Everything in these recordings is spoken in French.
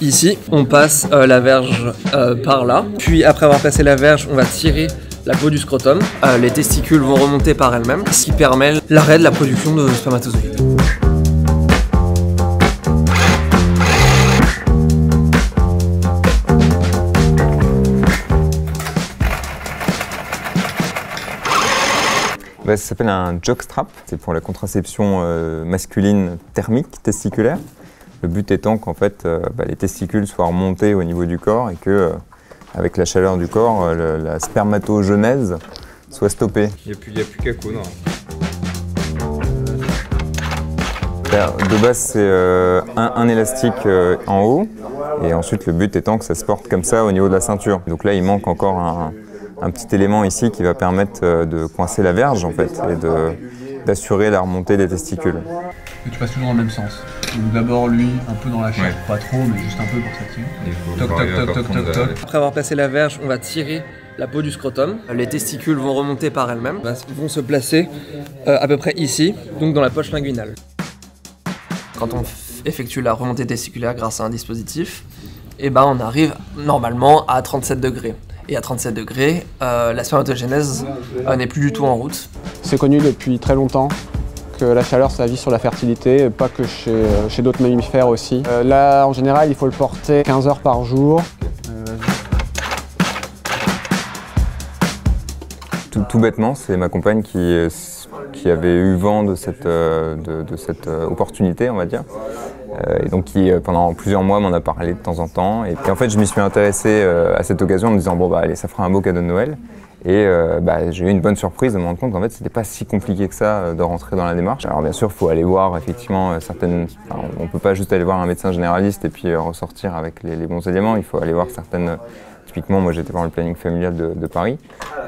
ici, on passe la verge par là. Puis après avoir passé la verge, on va tirer la peau du scrotum. Les testicules vont remonter par elles-mêmes, ce qui permet l'arrêt de la production de spermatozoïdes. Ça s'appelle un jockstrap, c'est pour la contraception masculine thermique testiculaire. Le but étant qu'en fait les testicules soient remontés au niveau du corps et que avec la chaleur du corps, la spermatogenèse soit stoppée. Il n'y a plus qu'à coudre. De base, c'est un élastique en haut et ensuite le but étant que ça se porte comme ça au niveau de la ceinture. Donc là, il manque encore un petit élément ici qui va permettre de coincer la verge en fait et d'assurer la remontée des testicules. Et tu passes toujours dans le même sens. Donc d'abord lui, un peu dans la chair, pas trop, mais juste un peu pour s'attirer. Toc toc toc toc toc toc. Après avoir passé la verge, on va tirer la peau du scrotum. Les testicules vont remonter par elles-mêmes, vont se placer à peu près ici, donc dans la poche linguinale. Quand on effectue la remontée testiculaire grâce à un dispositif, on arrive normalement à 37 degrés. Et à 37 degrés, la spermatogénèse n'est plus du tout en route. C'est connu depuis très longtemps que la chaleur ça agit sur la fertilité, pas que chez d'autres mammifères aussi. Là, en général, il faut le porter 15 heures par jour. Tout bêtement, c'est ma compagne qui avait eu vent de cette opportunité, on va dire. Et donc qui, pendant plusieurs mois, m'en a parlé de temps en temps. Et puis en fait, je m'y suis intéressé à cette occasion en me disant bon allez, ça fera un beau cadeau de Noël. Et j'ai eu une bonne surprise de me rendre compte qu'en fait, c'était pas si compliqué que ça de rentrer dans la démarche. Alors bien sûr, il faut aller voir effectivement on peut pas juste aller voir un médecin généraliste et puis ressortir avec les bons éléments. Il faut aller voir certaines. Typiquement, moi j'étais voir le planning familial de Paris,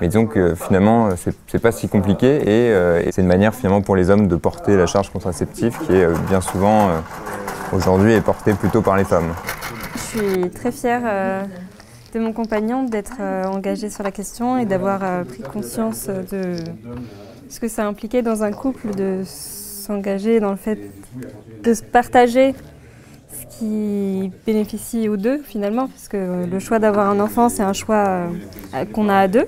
mais disons que finalement c'est pas si compliqué et c'est une manière finalement pour les hommes de porter la charge contraceptive qui est bien souvent aujourd'hui est portée plutôt par les femmes. Je suis très fière de mon compagnon d'être engagé sur la question et d'avoir pris conscience de ce que ça impliquait dans un couple de s'engager dans le fait de se partager ce qui bénéficie aux deux finalement, puisque le choix d'avoir un enfant c'est un choix qu'on a à deux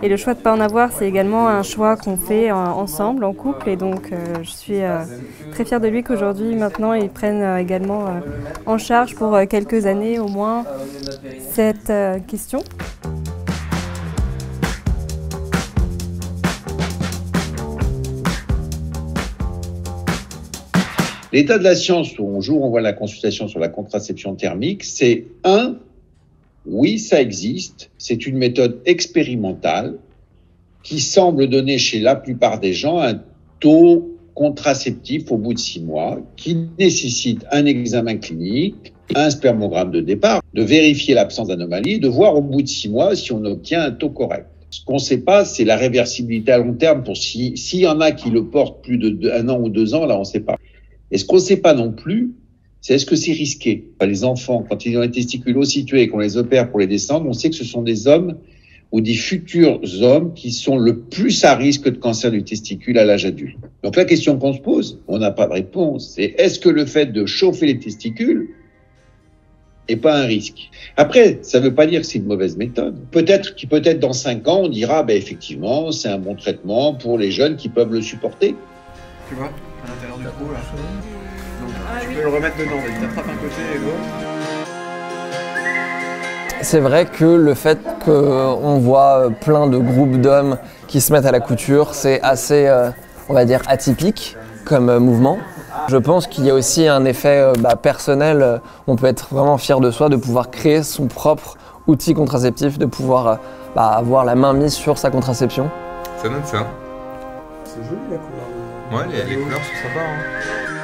et le choix de ne pas en avoir c'est également un choix qu'on fait ensemble, en couple, et donc je suis très fière de lui qu'aujourd'hui maintenant il prenne également en charge pour quelques années au moins cette question. L'état de la science, un jour on voit la consultation sur la contraception thermique, c'est oui, ça existe, c'est une méthode expérimentale qui semble donner chez la plupart des gens un taux contraceptif au bout de 6 mois, qui nécessite un examen clinique, un spermogramme de départ, de vérifier l'absence d'anomalie, de voir au bout de 6 mois si on obtient un taux correct. Ce qu'on ne sait pas, c'est la réversibilité à long terme pour s'il y en a qui le portent plus d'1 an ou 2 ans, là on ne sait pas. Et ce qu'on ne sait pas non plus, c'est est-ce que c'est risqué. Les enfants, quand ils ont les testicules haut situés et qu'on les opère pour les descendre, on sait que ce sont des hommes ou des futurs hommes qui sont le plus à risque de cancer du testicule à l'âge adulte. Donc la question qu'on se pose, on n'a pas de réponse, c'est est-ce que le fait de chauffer les testicules n'est pas un risque? Après, ça ne veut pas dire que c'est une mauvaise méthode. Peut-être dans 5 ans, on dira effectivement, c'est un bon traitement pour les jeunes qui peuvent le supporter. Tu vois, à l'intérieur du trou là. Donc tu peux le remettre dedans, tu attrapes un côté et l'autre. C'est vrai que le fait qu'on voit plein de groupes d'hommes qui se mettent à la couture, c'est assez, on va dire, atypique comme mouvement. Je pense qu'il y a aussi un effet personnel, on peut être vraiment fier de soi, de pouvoir créer son propre outil contraceptif, de pouvoir avoir la main mise sur sa contraception. Ça donne ça. C'est joli la couleur. Ouais, les couleurs sont sympas. Hein.